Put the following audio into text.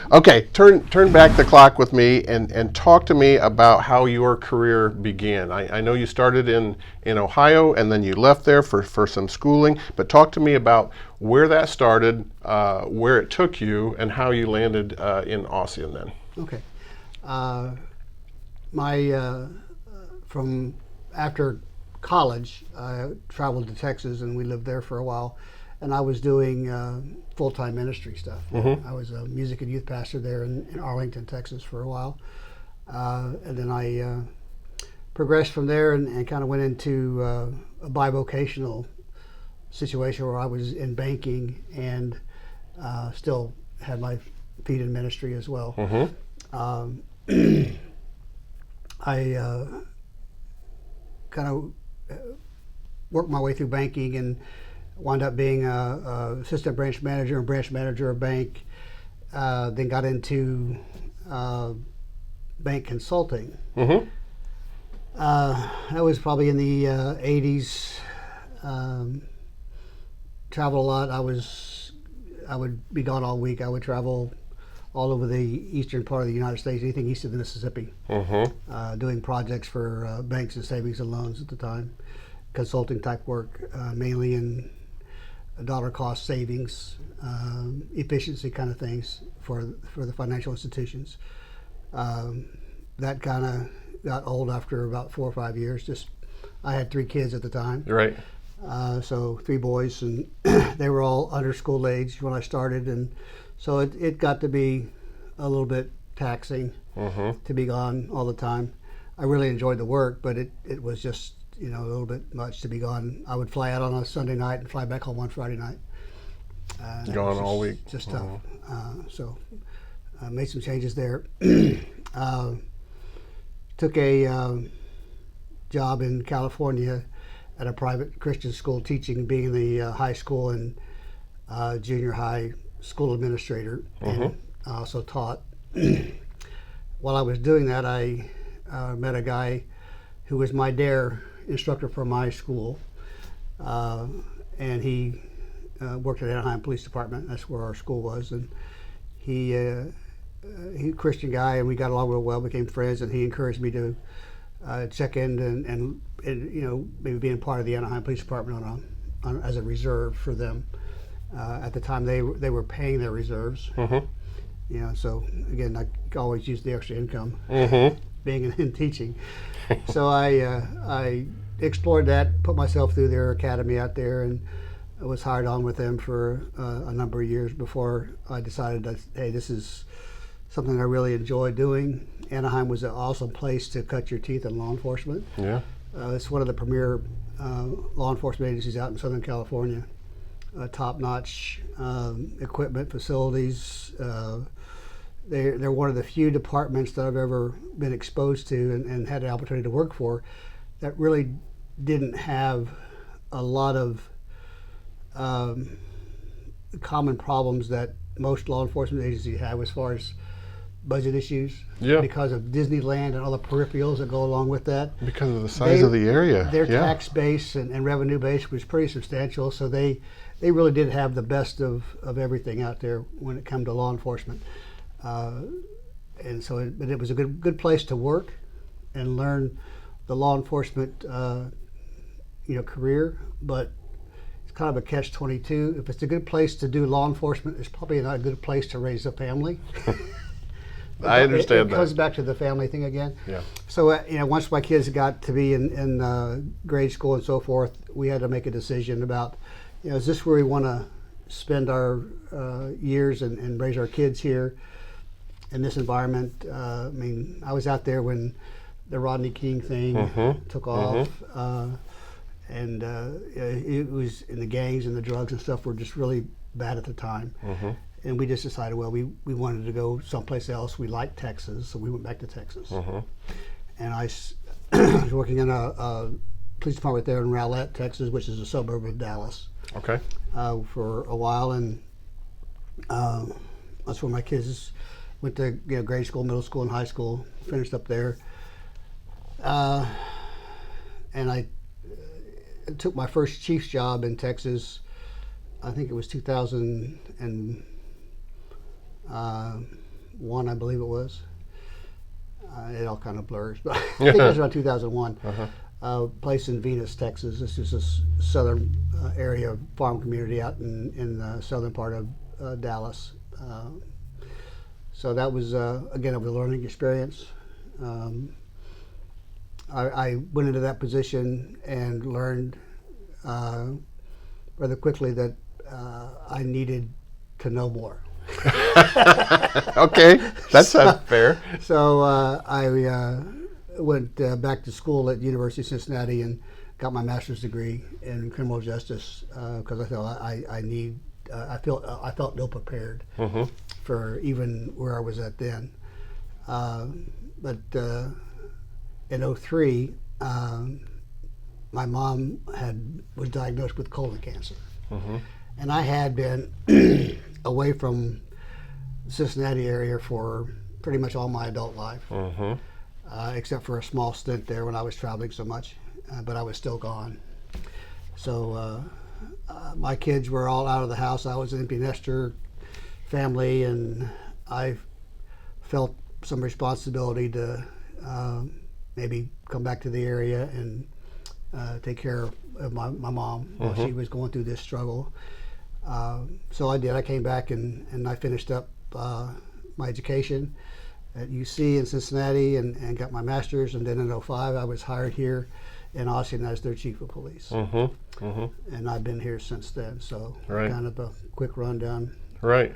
Okay, turn back the clock with me and talk to me about how your career began. I know you started in Ohio and then you left there for some schooling, but talk to me about where that started, where it took you, and how you landed in Ossian then. Okay. Uh, my from after college, I traveled to Texas and we lived there for a while, and I was doing full-time ministry stuff. Mm-hmm. I was a music and youth pastor there in Arlington, Texas, for a while, and then I progressed from there and kind of went into a bivocational situation where I was in banking and still had my feet in ministry as well. Mm-hmm. Um, I kind of worked my way through banking and wound up being a assistant branch manager and branch manager of bank. Then got into bank consulting. Mm-hmm. That was probably in the 80s. Um, Traveled a lot. I would be gone all week. I would travel all over the eastern part of the United States, anything east of the Mississippi, doing projects for banks and savings and loans at the time, consulting type work, mainly in dollar cost savings, efficiency kind of things for the financial institutions. That kind of got old after about 4 or 5 years. Just I had 3 kids at the time. Right. So 3 boys, and they were all under school age when I started, and so it got to be a little bit taxing to be gone all the time. I really enjoyed the work, but it was just a little bit much to be gone. I would fly out on a Sunday night and fly back home on Friday night. Gone all week. Just tough. So I made some changes there. Took a job in California at a private Christian school teaching, being the high school and junior high school administrator, and also taught. While I was doing that, I met a guy who was my DARE instructor for my school, and he worked at Anaheim Police Department. That's where our school was, and he a Christian guy, and we got along real well, became friends, and he encouraged me to check in and maybe being part of the Anaheim Police Department as a reserve for them. At the time, they were paying their reserves. So again, I always used the extra income being in teaching. So I explored that, put myself through their academy out there, and I was hired on with them for a number of years before I decided that, hey, this is something I really enjoy doing. Anaheim was an awesome place to cut your teeth in law enforcement. Yeah. It's one of the premier law enforcement agencies out in Southern California. Top-notch equipment, facilities. They're one of the few departments that I've ever been exposed to and had the opportunity to work for that really didn't have a lot of common problems that most law enforcement agencies have as far as budget issues, because of Disneyland and all the peripherals that go along with that. Because of the size of the area. Their tax base and revenue base was pretty substantial, so they really did have the best of everything out there when it came to law enforcement. And so it was a good place to work and learn the law enforcement career, but it's kind of a catch-22. If it's a good place to do law enforcement, it's probably not a good place to raise a family. I understand it comes back to the family thing again. Yeah. So once my kids got to be in grade school and so forth, we had to make a decision about, is this where we want to spend our years and raise our kids here in this environment? I was out there when the Rodney King thing took off, and it was in the gangs and the drugs and stuff were just really bad at the time. And we just decided, well, we wanted to go someplace else. We liked Texas, so we went back to Texas. And I was working in a police department there in Rowlett, Texas, which is a suburb of Dallas. Okay. For a while, and that's where my kids went to grade school, middle school, and high school. Finished up there, and I took my first chief's job in Texas. I think it was 2000 and 2001, I believe it was. It all kind of blurs, but I think it was around 2001. Place in Venus, Texas. This is a southern area farm community out in the southern part of Dallas. So that was, again, a learning experience. I went into that position and learned rather quickly that I needed to know more. Okay, that's fair. So I went back to school at University of Cincinnati and got my master's degree in criminal justice because I thought I felt ill prepared for even where I was at then. But in 03, my mom was diagnosed with colon cancer, and I had been away from the Cincinnati area for pretty much all my adult life, except for a small stint there when I was traveling so much, but I was still gone. So my kids were all out of the house. I was an empty nester family, and I felt some responsibility to maybe come back to the area and take care of my mom while she was going through this struggle. So I did. I came back and I finished up my education at UC in Cincinnati and got my master's. And then in 05, I was hired here in Ossian as their chief of police. And I've been here since then. So kind of a quick rundown. Right.